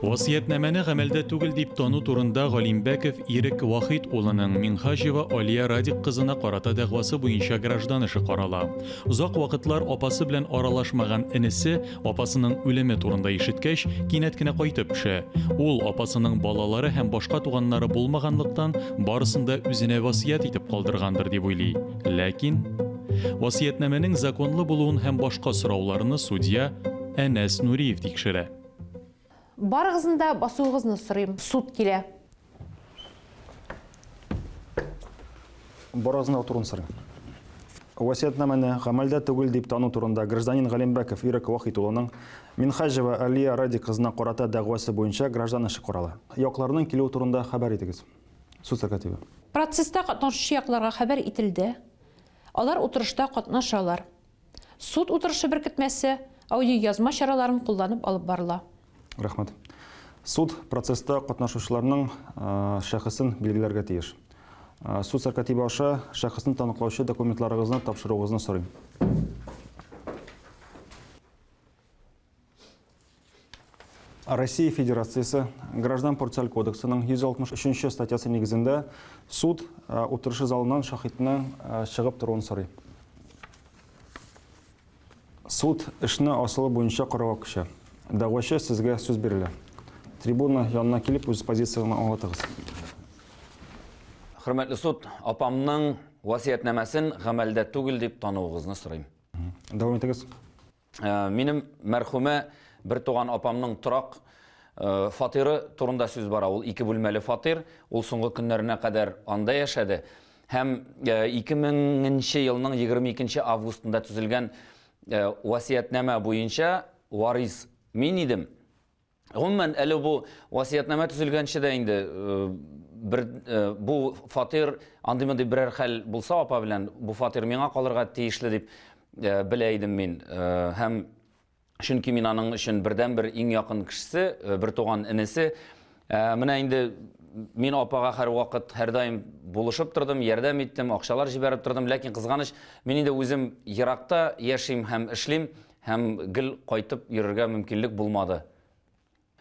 Васиятнамәне гамәлдә түгел дип тану турында Галимбәков Ирек Вахит улының Минхажева Алия Радик кызына карата дәгъвасы буенча граждан эше карала. Узак вакытлар апасы белән аралашмаган инесе апасының үлеме турында ишеткәч, кинәт кенә кайтып төшә. Ул апасының балалары һәм башка туганнары булмаганлыктан барысын да үзенә васият итеп калдыргандыр дип уйлый. Ләкин васиятнамәнең законлы булуын һәм башка сорауларны судья Әнәс Нуриев тикшерә. Барыгызында басуыгызны сорыйм. Суд килә. Барыгызны утырын сорыйм. Васиятнамәне гамәлдә түгел дип тану турында гражданин Галимбәков Ирек Вахит улының Минхажева Алия Радик кызына карата дәгъвасы буенча граждан эше карала. Якларның килү турында хәбәр итегез. Суд сәркәтибе. Процесста катнашучы якларга хәбәр ителде. Алар утырышта катнашалар. Суд утырышы беркетмәсе аудиоязма чараларын кулланып алып барыла. Рәхмәт. Суд процесста катнашучыларның шәхесен билгеләргә тиеш. Суд сәркәтибе аша шәхесен таныклаучы документларыгызны тапшыруыгызны сорыйм. Россия Федерациясы Граждан процессуаль кодексының 163 статьясы нигезендә суд утырышы залыннан шаһитның чыгып торуын сорый. Суд эшне асылы буенча карарга күчә. Дәгъвачы сезгә сүз бирелә. Трибуна янына килеп үз позицияны аңлатыгыз. Хөрмәтле суд, апамның васиятнамәсен гамәлдә түгел дип тануыгызны сорыйм. Дәвам итегез. Минем мәрхүмә бер туган апамның торак фатиры турында сүз бара. Ул 2 бүлмәле фатир, ул соңгы көннәренә кадәр анда яшәде. Һәм 2000 елның 22 августында төзелгән васиятнамә буенча варис мин идем. Гомумән, әле бу васиятнамә төзелгәнче дә инде бу фатир андый-мондый берәр хәл булса апа белән бу фатир миңа калырга тиешле дип белә идем мин. Һәм чөнки мин аның өчен бердән-бер иң якын кешесе, бер туган инесе. Менә инде мин апага һәр вакыт, һәр даим булышып тордым, ярдәм иттем, акчалар җибәреп тордым, ләкин кызганыч, мин инде үзем еракта яшим һәм эшлим. Һәм гел кайтып йөрергә мөмкинлек булмады.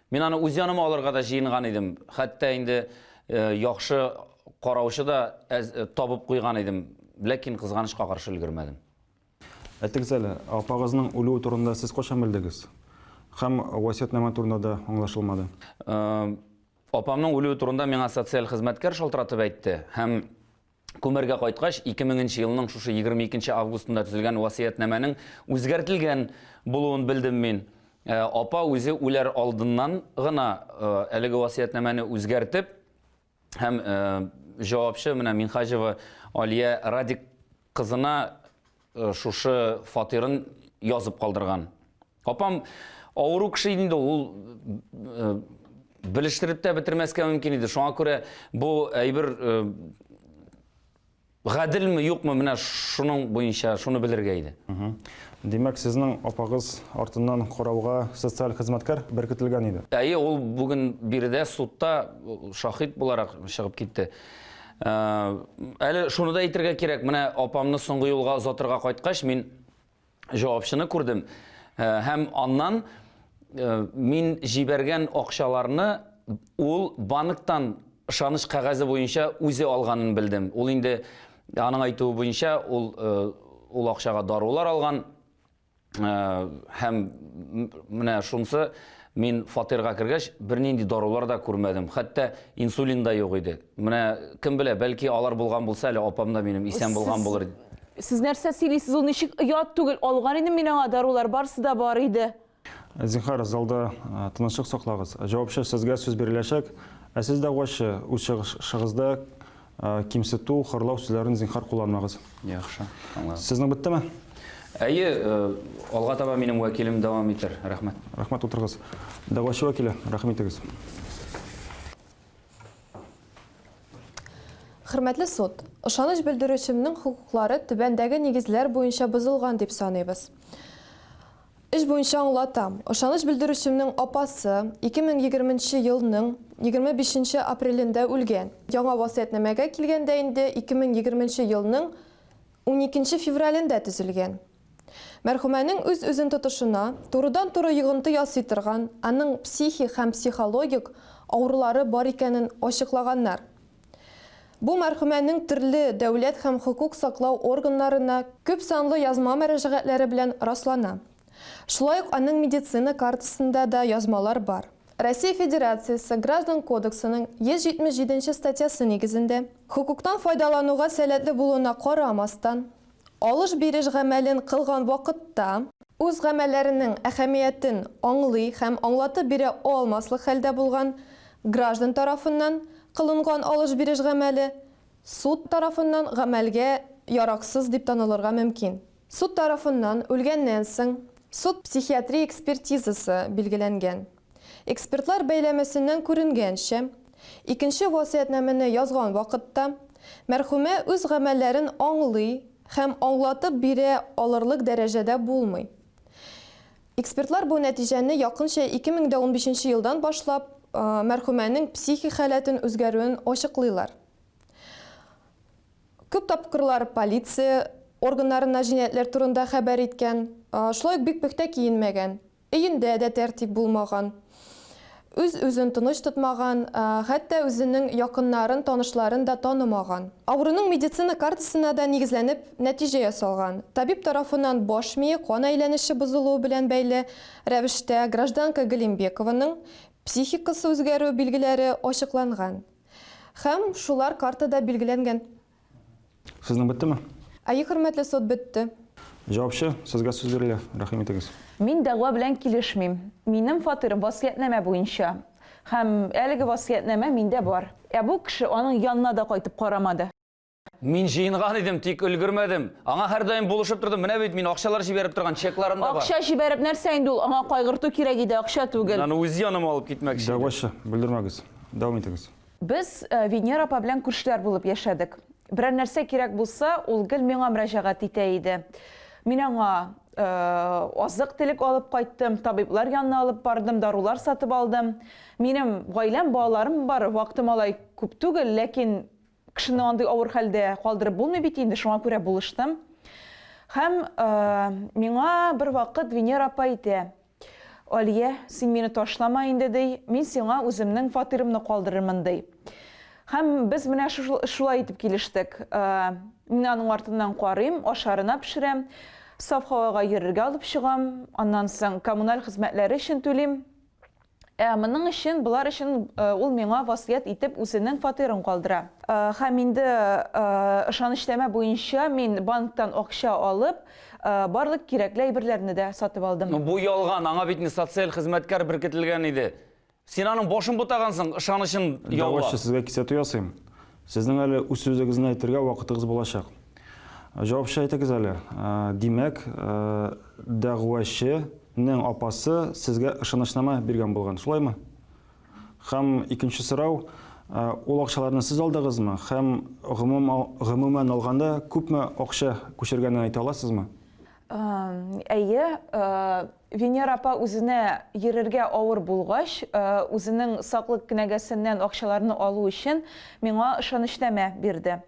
Мин аны үз яныма алырга да җыенган идем. Хәтта инде яхшы караучы да табып куйган идем, ләкин кызганычка каршы өлгермәдем. Әйтегез әле, апагызның үлүе турында сез кайчан белдегез? Һәм васиятнама турында да аңлашылмады. Апамның үлүе турында миңа социаль хезмәткәр шалтыратып әйтте. Һәм Күмәргә кайткач, 2000 елның шушы 22 августында төзелгән васиятнамәнең үзгәртелгән булуын белдем мин. Апа үзе үләр алдыннан гына әлеге васиятнамәне үзгәртеп, һәм җавапчы менә Минхажева Алия Радик кызына шушы фатирын язып калдырган. Апам авыру кеше инде, ул белештереп тә бетермәскә мөмкин иде. Шуңа күрә бу әйбер гадилме, юкмы, менә шуның буенча шуны белергә иде. Демәк, сезнең апагыз артыннан карауга социаль хезмәткәр беркетелгән иде. Әйе, ул бүген биредә судта шаһит буларак чыгып китте. Әле шуны да әйтергә кирәк, менә апамны соңгы юлга озатырга кайткач, мин җавапчыны күрдем. Һәм аннан мин җибәргән акчаларны ул банктан ышаныч кәгазе буенча үзе алганын белдем. Ул инде аның әйтүе буенча ул акчага дарулар алган. Һәм менә шунсы мин фатирга кергәч бернинди дарулар да күрмәдем. Хәтта инсулин да юк иде. Менә кем белә, бәлки алар булган булса, әле апам да минем исән булган булыр. Сез нәрсә сөйлисез? Ул ничек ят түгел алган идем мин аңа дарулар, барсы да бар иде. Зинһар, залда тынычлык саклагыз. Җавапчы сезгә сүз биреләчәк. Сез дәгъвачы үз чыгышыгызда кимсетү, хырлау сүзләрен зинһар кулланмагыз. Яхшы, аңладым. Сезнең беттеме? Әйе, алга таба минем вәкилем дәвам итер. Рәхмәт. Рәхмәт, утырыгыз. Дәгъвачы вәкиле, рәхмәт итегез. Хөрмәтле суд, ышаныч белдерүчемнең хукуклары түбәндәге нигезләр буенча бозылган дип саныйбыз. Эш буенча аңлатам. Ышаныч белдерүчемнең апасы 2020 елның 25 апрелендә үлгән. Яңа васиятнамәгә килгәндә инде 2020 елның 12 февралендә төзелгән. Мәрхүмәнең үз-үзен тотышына турыдан-туры йогынты ясый торган, аның психик һәм психологик авырулары бар икәнен ачыклаганнар. Бу мәрхүмәнең төрле дәүләт һәм хукук саклау органнарына күп санлы язма мөрәҗәгатьләре белән раслана. Шулай ук аның медицина картасында да язмалар бар. Россия Федерациясы Граждан кодексының 177 статьясы нигезендә хукуктан файдалануга сәләтле булуына карамастан, алыш-биреш гамәлен кылган вакытта үз гамәлләренең әһәмиятен аңлый һәм аңлатып бирә алмаслык хәлдә булган граждан тарафыннан кылынган алыш-биреш гамәле суд тарафыннан гамәлгә яраксыз дип танылырга мөмкин. Суд тарафыннан үлгәннән соң суд психиатрия экспертизасы билгеләнгән. Экспертлар бәйләмәсеннән күренгәнчә, икенче васыятнамәне язган вакытта мәрхүмә үз гамәлләрен аңлый һәм аңлатып бирә алырлык дәрәҗәдә булмый. Экспертлар бу нәтиҗәне якынча 2015 елдан башлап мәрхүмәнең психик халәтен үзгәрүен ачыклыйлар. Күп тапкырлар полиция органнарына җинаятьләр турында хәбәр иткән, шулай ук бик пөхтә киенмәгән, өендә дә тәртип булмаган, үз-үзен тыныч тотмаган, хәтта үзенең якыннарын, танышларын да танымаган. Авыруның медицина картасына да нигезләнеп нәтиҗә ясалган. Табиб тарафыннан баш мие кан әйләнеше бозылуы белән бәйле рәвештә гражданка Галимбекованың психикасы үзгәрү билгеләре ачыкланган. Һәм шулар картада билгеләнгән. Сезнең беттеме? Хөрмәтле суд, бетте. Җавапчы, сезгә сүз бирелә. Рәхим итегез. Мин дәгъва белән килешмим. Минем фатирым васыятнамә буенча. Һәм әлеге васыятнамә миндә бар. Бу кеше аның янына да кайтып карамады. Мин җыенган идем, тик өлгермәдем. Аңа һәр даим булышып тордым. Менә бит мин акчалар җибәреп торган чекларым да бар. Акча җибәреп нәрсә инде ул? Аңа кайгырту кирәк иде, акча түгел. Аны үз яным алып китмәкче. Дәгъвачы, белдермәгез. Дәвам итегез. Без Венера апа белән күршеләр булып яшәдек. Берәр нәрсә кирәк булса, ул гел миңа мөрәҗәгать итә иде. Мин аңа азык-төлек алып кайттым, табиблар янына алып бардым, дарулар сатып алдым. Минем гаиләм, балаларым бар, вакытым алай күп түгел, ләкин кешене андый авыр хәлдә калдырып булмый бит инде, шуңа күрә булыштым. Һәм миңа бер вакыт Венера апа әйтә: "Алия, син мине ташлама инде", ди. "Мин сиңа үземнең фатирымны калдырырмын", ди. Һәм без менә шулай итеп килештек. Мин аның артыннан карыйм, ашарына пешерәм, саф һавага йөрергә алып чыгам, аннан соң коммуналь хезмәтләре өчен түлим. Моның өчен, булар өчен ул миңа васыят итеп үзенең фатирын калдыра. Һәм инде ышанычлама буенча мин банктан акча алып, барлык кирәкле әйберләрне дә сатып алдым. Бу ялган, аңа бит социаль хезмәткәр беркетелгән иде. Син аның башын бутагансың, ышанычын яула. Дәгъвачы, сезгә кисәтү ясыйм. Сезнең әле үз сүзегезне әйтергә вакытыгыз булачак. Җавапчы әйтегез әле. Димәк, дәгъвачының апасы сезгә ышанычлама биргән булган, шулаймы? Һәм икенче сорау, ул акчаларны сез алдыгызмы? Һәм гомумән алганда күпме акча күчергәнен әйтә аласызмы? Әйе, Венера апа үзенә йөрергә авыр булгач, үзенең саклык кенәгәсеннән акчаларны алу өчен миңа ышанычлама бирде.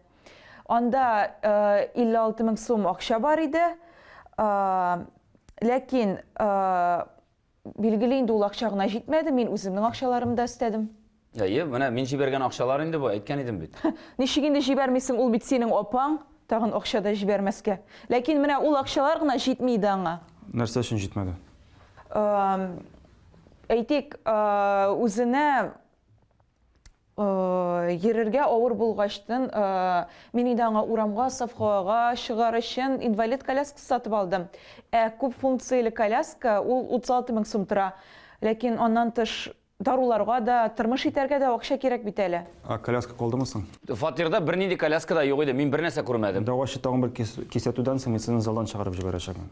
Анда 56 мең сум акча бар иде, ләкин билгеле инде ул акча гына җитмәде, мин үземнең акчаларымны да истәдем. Әйе, менә мин җибәргән акчалар инде бу, әйткән идем бит. Ничек инде җибәрмисең, ул бит синең апаң, тагын акча да җибәрмәскә. Ләкин менә ул акчалар гына җитми иде аңа. Нәрсә өчен җитмәде? Әйтик, үзенә йөрергә авыр булгачтан, мин инде аңа урамга, саф һавага чыгар өчен инвалид коляскасы сатып алдым. Күп функцияле коляска, ул 36 мең сум тора. Ләкин аннан тыш даруларга да, тормыш итәргә дә акча кирәк бит әле. Коляска калдымысың? Фатирда бернинди коляска да юк иде, мин бер нәрсә күрмәдем. Дәгъвачы тагын бер кисәтүдән соң сине залдан чыгарып җибәрәчәкмен.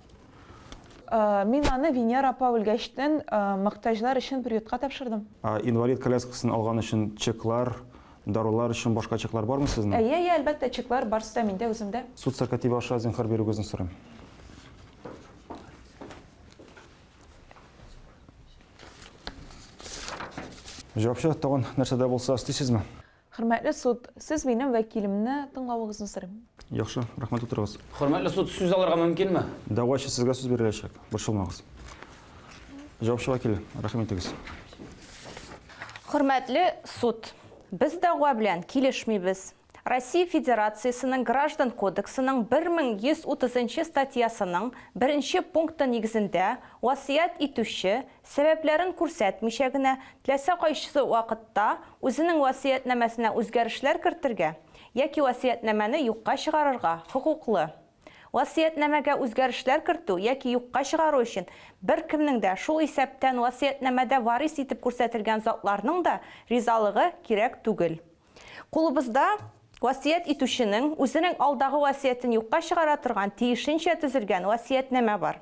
Мин аны Венера апа үлгәчтән мохтаҗлар өчен приютка тапшырдым. Инвалид коляскасын алган өчен чеклар, дарулар өчен башка чеклар бармы сезнең? Әйе, әлбәттә, чеклар барсы да миндә үземдә. Суд сәркәтибе аша зинһар бирүгезне сорыйм. Җавапчы, тагын нәрсәдә булса истисезме? Хөрмәтле суд, сез минем вәкилемне тыңлавыгызны сорыйм. Яхшы, рәхмәт утырыгыз. Хөрмәтле суд, сүз алырга мөмкинме? Дәгъвачы сезгә сүз биреләчәк. Борчылмагыз. Җавапчы вәкил, рәхмәт итегез. Хөрмәтле суд, без дәгъва белән килешмибез. Россия Федерациясының Граждан кодексының 1130 статьясының 1 пункты нигезендә васыят итүче сәбәпләрен күрсәтмичә генә теләсә кайсы вакытта үзенең васыятнамәсенә үзгәрешләр кертергә яки васыятнамәне юкка чыгарырга хокуклы. Васыятнамәгә үзгәрешләр кертү яки юкка чыгару өчен беркемнең дә шул исәптән васыятнамәдә варис итеп күрсәтелгән затларның да ризалыгы кирәк түгел. Кулыбызда васыят итүченең үзенең алдагы васыятын юкка чыгара торган тиешенчә төзелгән васыятнамә бар.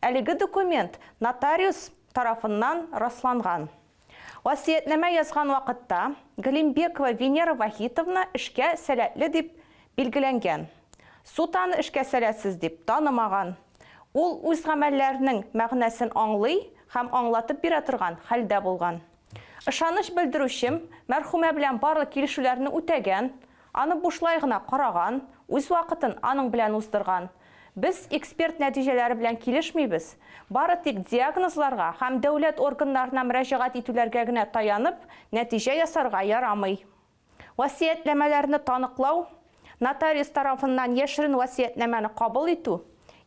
Әлеге документ нотариус тарафыннан расланган. Васыятнамә язган вакытта Галимбекова Венера Вахитовна эшкә сәләтле дип билгеләнгән. Суд аны эшкә сәләтсез дип танымаган. Ул үз гамәлләренең мәгънәсен аңлый һәм аңлатып бирә торган хәлдә булган. Ышаныч белдерүчем мәрхүмә белән барлык килешүләрне үтәгән, аны бушлай гына караган, үз вакытын аның белән уздырган. Без эксперт нәтиҗәләре белән килешмибез. Бары тик диагнозларга һәм дәүләт органнарына мөрәҗәгать итүләргә генә таянып, нәтиҗә ясарга ярамый. Васыятнамәләрне таныклау, нотариус тарафыннан яшерен васыятнамәне кабул итү,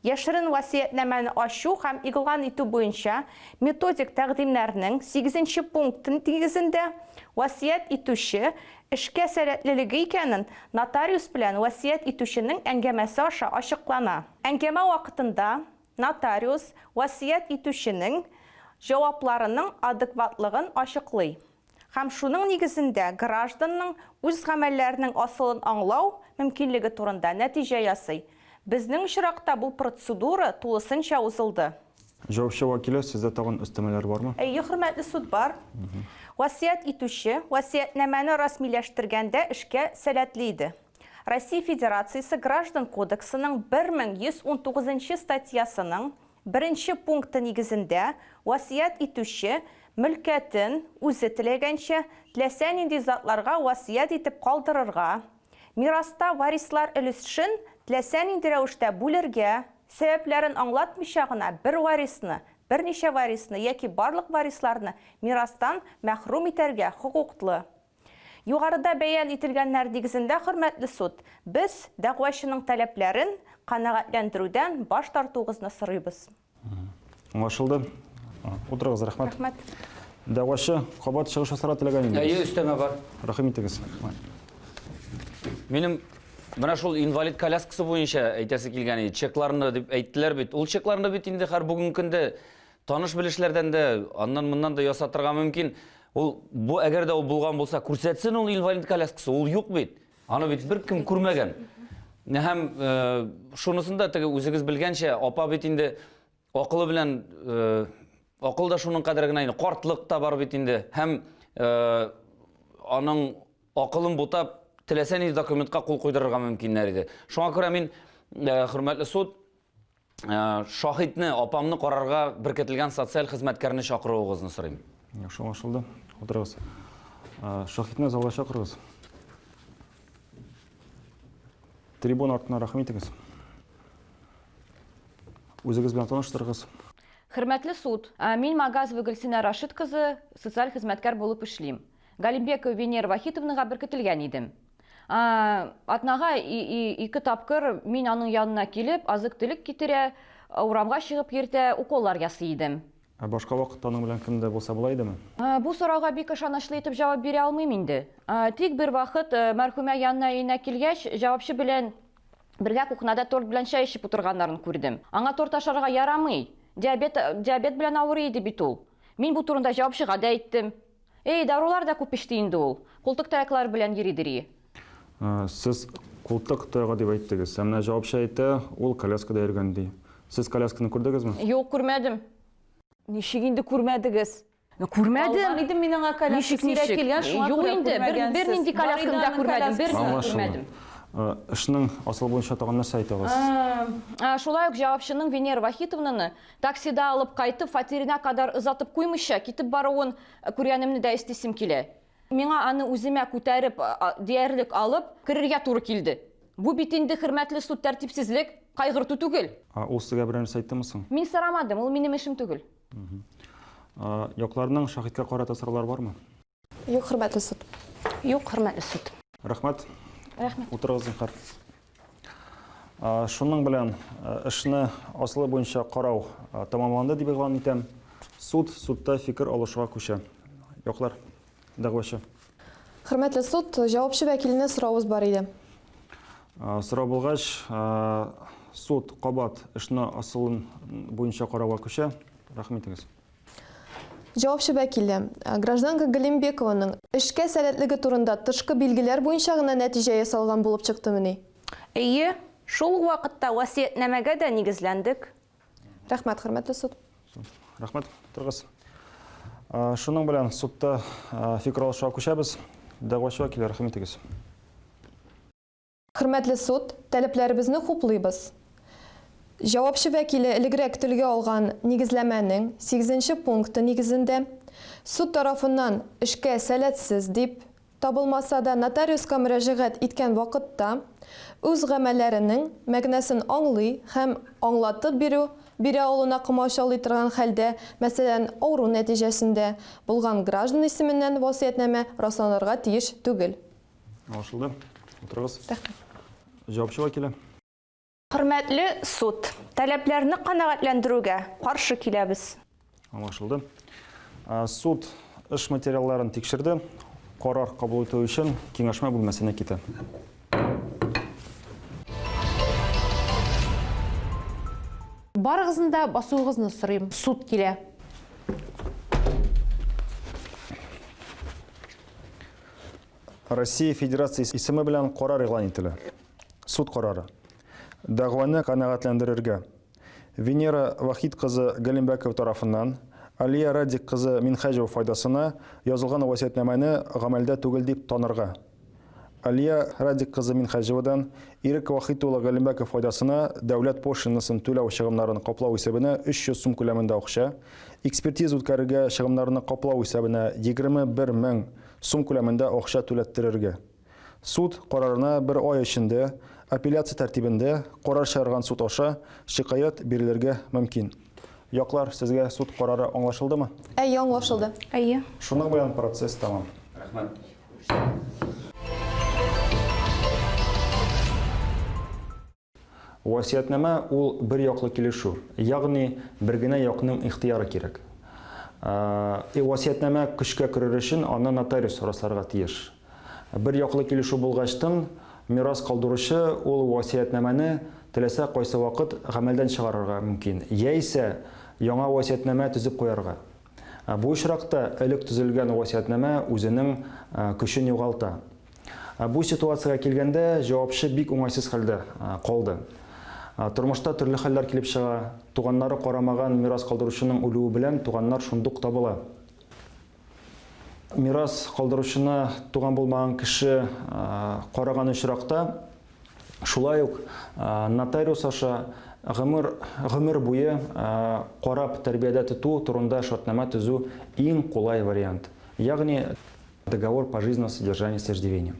яшерен васыятнамәне ачу һәм игълан итү буенча методик тәкъдимнәрнең 8 пунктын нигезендә васыят итүче эшкә сәләтлелеге икәнен нотариус белән васыят итүченең әңгәмәсе аша ачыклана. Әңгәмә вакытында нотариус васыят итүченең җавапларының адекватлыгын ачыклый. Һәм шуның нигезендә гражданның үз гамәлләренең асылын аңлау мөмкинлеге турында нәтиҗә ясый. Безнең очракта бу процедура тулысынча узылды. Җавапчы вәкиле, сездә тагын өстәмәләр бармы? Хөрмәтле суд бар. Васыят итүче васыятнамәне расмиләштергәндә эшкә сәләтле иде. Россия Федерациясе Граждан кодексының 1119 статьясының 1 пункты нигезендә васыят итүче мөлкәтен үзе теләгәнчә теләсә нинди затларга васыят итеп калдырырга, мираста варислар өлешен теләсә нинди рәвештә бүлергә, сәбәпләрен аңлатмыйча гына бер варисны, берничә варисны яки барлык варисларны мирастан мәхрүм итәргә хокуклы. Югарыда бәян ителгәннәр нигезендә, хөрмәтле суд, без дәгъвачының таләпләрен канәгатьләндерүдән баш тартуыгызны сорыйбыз. Аңлашылды. Утырыгыз, рәхмәт. Рәхмәт. Дәгъвачы кабат чыгыш ясарга теләгән иде. Өстәмә бар. Рәхим итегез. Минем менә шул инвалид коляскасы буенча әйтәсе килгән иде. Чекларны дип әйттеләр бит. Ул чекларны бит инде һәр бүгенге көндә таныш белешләрдән дә, аннан-моннан да ясатырга мөмкин. Ул бу әгәр дә ул булган булса, күрсәтсен ул инвалид коляскасы. Ул юк бит. Аны бит беркем күрмәгән. Һәм шунысында теге үзегез белгәнчә, апа бит инде акылы белән акыл да шуның кадәр генә инде, картлык та бар бит инде. Һәм аның акылын бутап теләсә нинди документка кул куйдырырга мөмкиннәр иде. Шуңа күрә мин, хөрмәтле суд, шаһидны, апамны карарга беркетелгән социаль хезмәткәрне чакыруыгызны сорыйм. Яхшы, аңлашылды. Утырыгыз. Шаһидны залга чакырыгыз. Трибун артына рәхим итегез. Үзегез белән таныштырыгыз. Хөрмәтле суд, мин Магазова Гөлсинә Рашид кызы, социаль хезмәткәр булып эшлим. Галимбекова Венера Вахитовнага беркетелгән идем. Атнага 2 тапкыр мин аның янына килеп, азык-төлек китерә, урамга чыгып йөртә, уколлар ясый идем. Башка вакытта аның белән кемдә булса була идеме? Бу сорауга бик ышанычлы итеп җавап бирә алмыйм инде. Тик бер вакыт мәрхүмә янына өенә килгәч, җавапчы белән бергә кухнада торт белән чәй эчеп утырганнарын күрдем. Аңа торт ашарга ярамый. Диабет белән авырый иде бит ул. Мин бу турында җавапчыга да әйттем. Дарулар да күп ичте инде ул. Култык таяклар белән йөридер. Сез култык таягы дип әйттегез. Менә җавапчы әйтә, ул коляскада йөргән ди. Сез колясканы күрдегезме? Юк, күрмәдем. Ничек инде күрмәдегез? Күрмәдем. Алган идем мин аңа коляска сирәк килгән, шуңа Юк күрә инде, күрмәгәнсез. бер нинди колясканы да күрмәдем, бер нинди күрмәдем. Эшнең асыл буенча тагын нәрсә әйтегез? Шулай ук җавапчының Венера Вахитовнаны таксида алып кайтып, фатирына кадәр озатып куймыйча, китеп баруын күргәнемне дә истисем килә. Миңа аны үземә күтәреп, диярлек алып, керергә туры килде. Бу бит инде хөрмәтле суд тәртипсезлек, кайгырту түгел. Ул сезгә берәр нәрсә әйттеме соң? Мин сорамадым, ул минем эшем түгел. Якларның шаһиткә карата сораулары бармы? Юк, хөрмәтле суд. Юк, хөрмәтле суд. Рәхмәт. Рәхмәт. Утырыгыз, зинһар. Шуның белән эшне асылы буенча карау тамамланды дип игълан итәм. Судта фикер алышуга күчә. Яклар, дәгъвачы. Хөрмәтле суд, җавапчы вәкиленә соравыбыз бар иде. Сорау булгач, суд кабат эшне асылын буенча карауга күчә. Рәхмәт итегез. Җавапчы вәкиле, гражданка Галимбекованың эшкә сәләтлеге турында тышкы билгеләр буенча гына нәтиҗә ясалган булып чыктымыни? Әйе, шул вакытта васиятнамәгә дә нигезләндек. Рәхмәт, хөрмәтле суд. Рәхмәт, торгыз. Шуның белән судта фикер алышуга күчәбез. Дәгъвачы вәкиле, рәхмәт итегез. Хөрмәтле суд, таләпләребезне хуплыйбыз. Җавапчы вәкиле элегрәк телгә алган нигезләмәнең 8нче пункты нигезендә суд тарафыннан эшкә сәләтсез дип табылмаса да нотариуска мөрәҗәгать иткән вакытта үз гамәлләренең мәгънәсен аңлый һәм аңлатып бирә алуына комачаулый торган хәлдә, мәсәлән, авыру нәтиҗәсендә булган граждан исеменнән васыятнамә расланырга тиеш түгел. Аңлашылды. Утырыгыз. Җавапчы вәкиле. Хөрмәтле суд, таләпләрне канәгатьләндерүгә каршы киләбез. Аңлашылды. Суд эш материалларын тикшерде. Карар кабул итү өчен киңәшмә бүлмәсенә китә. Барыгызны да басуыгызны сорыйм. Суд килә. Россия Федерациясе исеме белән карар игълан ителә. Суд карары. Дәгъваны канәгатьләндерергә Венера Вахит кызы Галимбеков тарафыннан Алия Радик кызы Минхаҗева файдасына язылган васиятнамәне гамәлдә түгел дип танырга. Алия Радик кызы Минхаҗевадан Ирек Вахит улы Галимбеков файдасына дәүләт пошлинасын түләү чыгымнарын каплау исәбенә 300 сум күләмендә акча, экспертиза үткәрергә чыгымнарны каплау исәбенә 21 мең сум күләмендә акча түләттерергә. Суд карарына 1 ай эчендә апелляция тәртибендә карар чыгарган суд аша шикаят бирелергә мөмкин. Яклар, сезгә суд карары аңлашылдымы? Әйе, аңлашылды. Әйе. Шуның белән процесс тамам. Рәхмәт. Васиятнама ул бер яклы килешү, ягъни бер генә якның ихтыяры кирәк. Васиятнама көчкә керер өчен аны нотариус расларга тиеш. Бер яклы килешү булгачтан мирас калдыручы ул васиятнаманы теләсә кайсы вакыт гамәлдән чыгарырга мөмкин. Яисә яңа васиятнама төзеп куярга. Бу очракта элек төзелгән васиятнама үзенең көчен югалта. Бу ситуациягә килгәндә җавапчы бик уңайсыз хәлдә калды. Тормышта төрле хәлләр килеп чыга. Туганнары карамаган мирас калдыручының үлүе белән туганнар шундук табыла. Мирас калдыручына туган булмаган кеше караган очракта шулай ук нотариус аша гомер буе карап тәрбиядә тоту турында шартнама төзү иң кулай вариант. Ягъни договор пожизненного содержания с иждивением.